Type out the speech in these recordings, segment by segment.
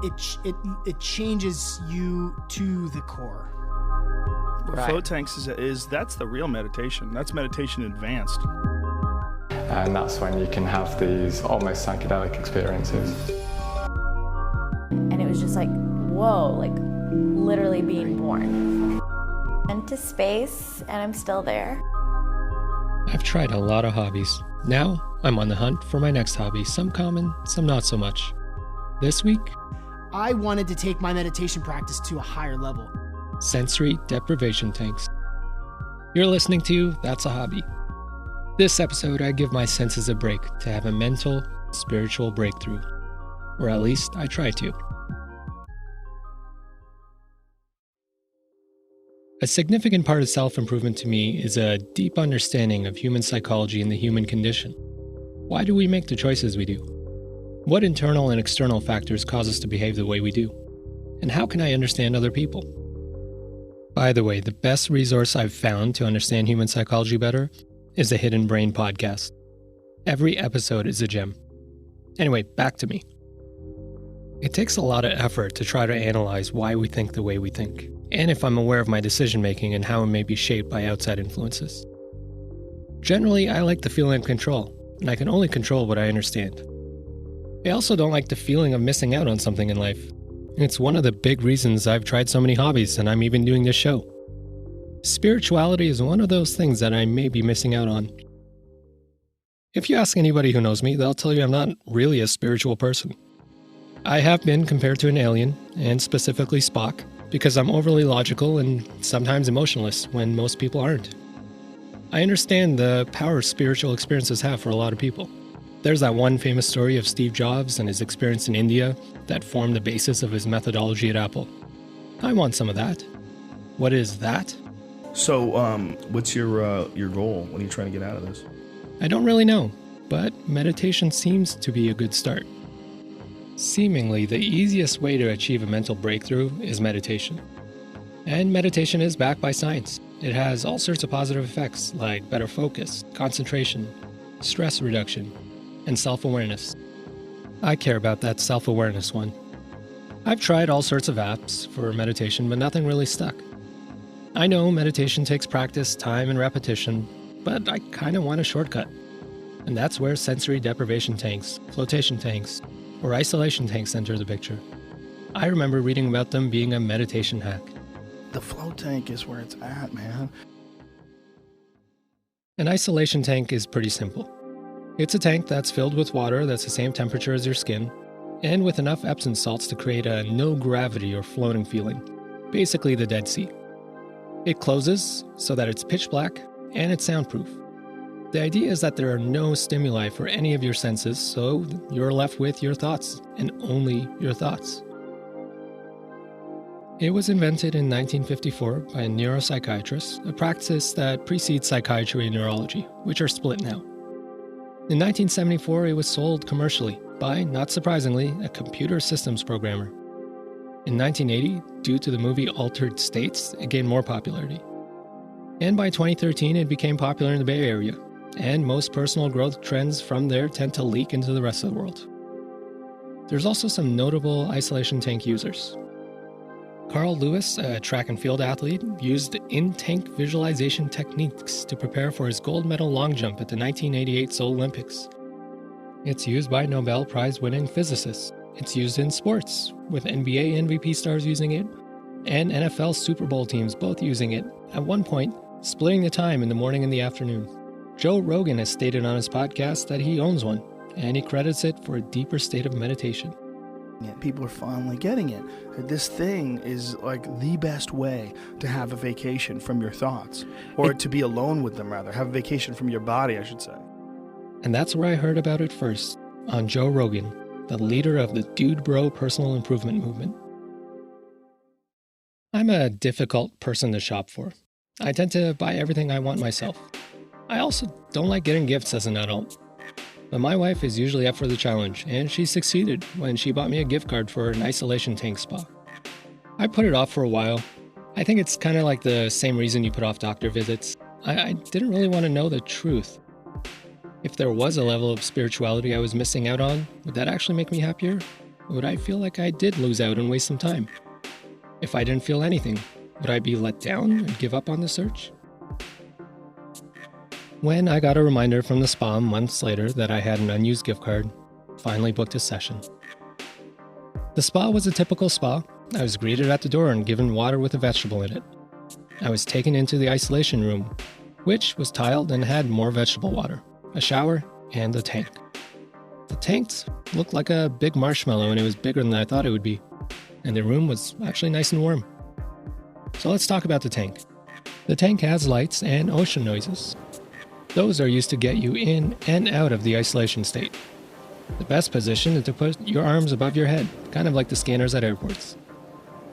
it changes you to the core. Right. Float tanks that's the real meditation. That's meditation advanced. And that's when you can have these almost psychedelic experiences. And it was just like, whoa, like literally being born. Into space, and I'm still there. I've tried a lot of hobbies. Now I'm on the hunt for my next hobby, some common, some not so much. This week, I wanted to take my meditation practice to a higher level. sensory deprivation tanks. You're listening to That's a Hobby. This episode, I give my senses a break to have a mental, spiritual breakthrough. Or at least I try to. A significant part of self-improvement to me is a deep understanding of human psychology and the human condition. Why do we make the choices we do? What internal and external factors cause us to behave the way we do? And how can I understand other people? By the way, the best resource I've found to understand human psychology better is the Hidden Brain podcast. Every episode is a gem. Anyway, back to me. It takes a lot of effort to try to analyze why we think the way we think, and if I'm aware of my decision-making and how it may be shaped by outside influences. Generally, I like the feeling of control, and I can only control what I understand. I also don't like the feeling of missing out on something in life. It's one of the big reasons I've tried so many hobbies and I'm even doing this show. Spirituality is one of those things that I may be missing out on. If you ask anybody who knows me, they'll tell you I'm not really a spiritual person. I have been compared to an alien, and specifically Spock, because I'm overly logical and sometimes emotionless when most people aren't. I understand the power spiritual experiences have for a lot of people. There's that one famous story of Steve Jobs and his experience in India that formed the basis of his methodology at Apple. I want some of that. What is that? So, what's your goal? What are you trying to get out of this? I don't really know, but meditation seems to be a good start. Seemingly, the easiest way to achieve a mental breakthrough is meditation. And meditation is backed by science. It has all sorts of positive effects like better focus, concentration, stress reduction, and self-awareness. I care about that self-awareness one. I've tried all sorts of apps for meditation, but nothing really stuck. I know meditation takes practice, time, and repetition, but I kind of want a shortcut. And that's where sensory deprivation tanks, flotation tanks, or isolation tanks enter the picture. I remember reading about them being a meditation hack. The float tank is where it's at, man. An isolation tank is pretty simple. It's a tank that's filled with water that's the same temperature as your skin, and with enough Epsom salts to create a no gravity or floating feeling, basically the Dead Sea. It closes so that it's pitch black and it's soundproof. The idea is that there are no stimuli for any of your senses, so you're left with your thoughts, and only your thoughts. It was invented in 1954 by a neuropsychiatrist, a practice that precedes psychiatry and neurology, which are split now. In 1974, it was sold commercially by, not surprisingly, a computer systems programmer. In 1980, due to the movie Altered States, it gained more popularity. And by 2013, it became popular in the Bay Area, and most personal growth trends from there tend to leak into the rest of the world. There's also some notable isolation tank users. Carl Lewis, a track and field athlete, used in-tank visualization techniques to prepare for his gold medal long jump at the 1988 Seoul Olympics. It's used by Nobel Prize-winning physicists. It's used in sports, with NBA MVP stars using it, and NFL Super Bowl teams both using it, at one point, splitting the time in the morning and the afternoon. Joe Rogan has stated on his podcast that he owns one, and he credits it for a deeper state of meditation. People are finally getting it. This thing is like the best way to have a vacation from your thoughts, or to be alone with them, rather. Have a vacation from your body, I should say. And that's where I heard about it first, on Joe Rogan, the leader of the Dude Bro personal improvement movement. I'm a difficult person to shop for. I tend to buy everything I want myself. I also don't like getting gifts as an adult. But my wife is usually up for the challenge, and she succeeded when she bought me a gift card for an isolation tank spa. I put it off for a while. I think it's kind of like the same reason you put off doctor visits. I didn't really want to know the truth. If there was a level of spirituality I was missing out on, would that actually make me happier? would I feel like I did lose out and waste some time? If I didn't feel anything, would I be let down and give up on the search? When I got a reminder from the spa months later that I had an unused gift card, finally booked a session. The spa was a typical spa. I was greeted at the door and given water with a vegetable in it. I was taken into the isolation room, which was tiled and had more vegetable water, a shower, and a tank. The tanks looked like a big marshmallow, and it was bigger than I thought it would be. And the room was actually nice and warm. So let's talk about the tank. The tank has lights and ocean noises. Those are used to get you in and out of the isolation state. The best position is to put your arms above your head, kind of like the scanners at airports.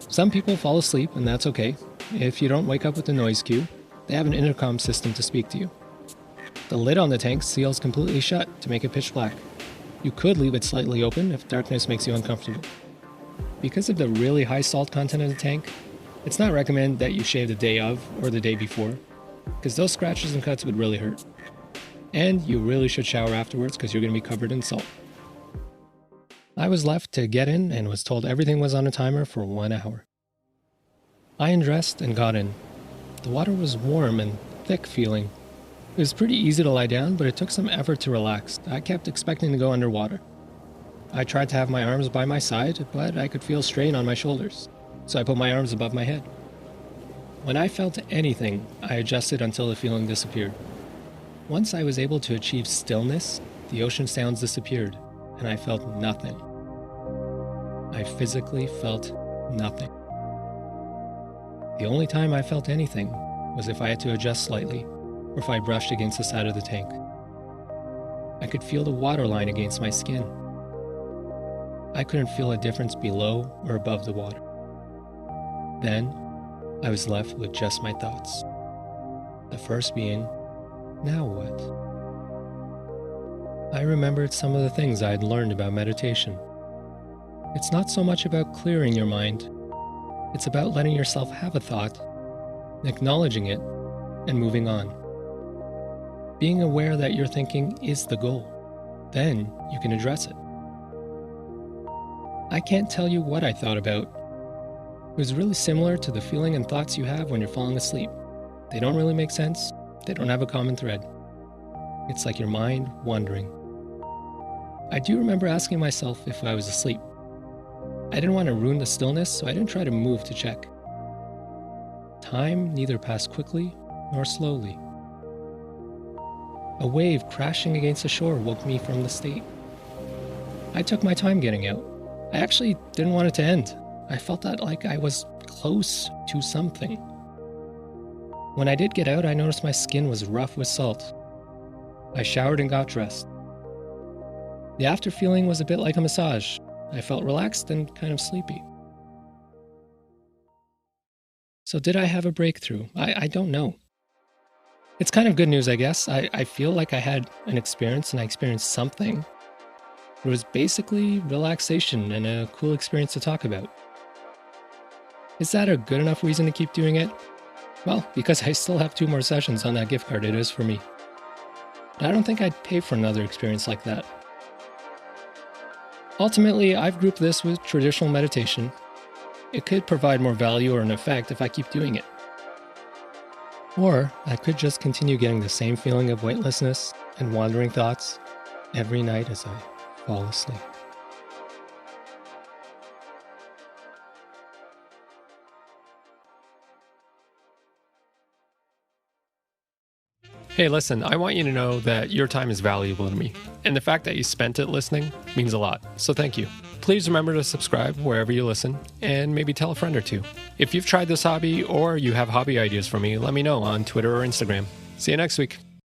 Some people fall asleep, and that's okay. If you don't wake up with the noise cue, they have an intercom system to speak to you. The lid on the tank seals completely shut to make it pitch black. You could leave it slightly open if darkness makes you uncomfortable. Because of the really high salt content of the tank, it's not recommended that you shave the day of or the day before, because those scratches and cuts would really hurt. And you really should shower afterwards because you're going to be covered in salt. I was left to get in and was told everything was on a timer for 1 hour. I undressed and got in. The water was warm and thick feeling. It was pretty easy to lie down, but it took some effort to relax. I kept expecting to go underwater. I tried to have my arms by my side, but I could feel strain on my shoulders, so I put my arms above my head. When I felt anything, I adjusted until the feeling disappeared. Once I was able to achieve stillness, the ocean sounds disappeared, and I felt nothing. I physically felt nothing. The only time I felt anything was if I had to adjust slightly, or if I brushed against the side of the tank. I could feel the water line against my skin. I couldn't feel a difference below or above the water. Then, I was left with just my thoughts. The first being, now what? I remembered some of the things I had learned about meditation. It's not so much about clearing your mind. It's about letting yourself have a thought, acknowledging it, and moving on. Being aware that your thinking is the goal. Then you can address it. I can't tell you what I thought about. It was really similar to the feeling and thoughts you have when you're falling asleep. They don't really make sense. They don't have a common thread. It's like your mind wandering. I do remember asking myself if I was asleep. I didn't want to ruin the stillness, so I didn't try to move to check. Time neither passed quickly nor slowly. A wave crashing against the shore woke me from the state. I took my time getting out. I actually didn't want it to end. I felt that like I was close to something. When I did get out, I noticed my skin was rough with salt. I showered and got dressed. The after feeling was a bit like a massage. I felt relaxed and kind of sleepy. So did I have a breakthrough? I don't know. It's kind of good news, I guess. I feel like I had an experience and I experienced something. It was basically relaxation and a cool experience to talk about. Is that a good enough reason to keep doing it? Well, because I still have 2 more sessions on that gift card, it is for me. But I don't think I'd pay for another experience like that. Ultimately, I've grouped this with traditional meditation. It could provide more value or an effect if I keep doing it. Or I could just continue getting the same feeling of weightlessness and wandering thoughts every night as I fall asleep. Hey, listen, I want you to know that your time is valuable to me, and the fact that you spent it listening means a lot, so thank you. Please remember to subscribe wherever you listen, and maybe tell a friend or two. If you've tried this hobby or you have hobby ideas for me, let me know on Twitter or Instagram. See you next week.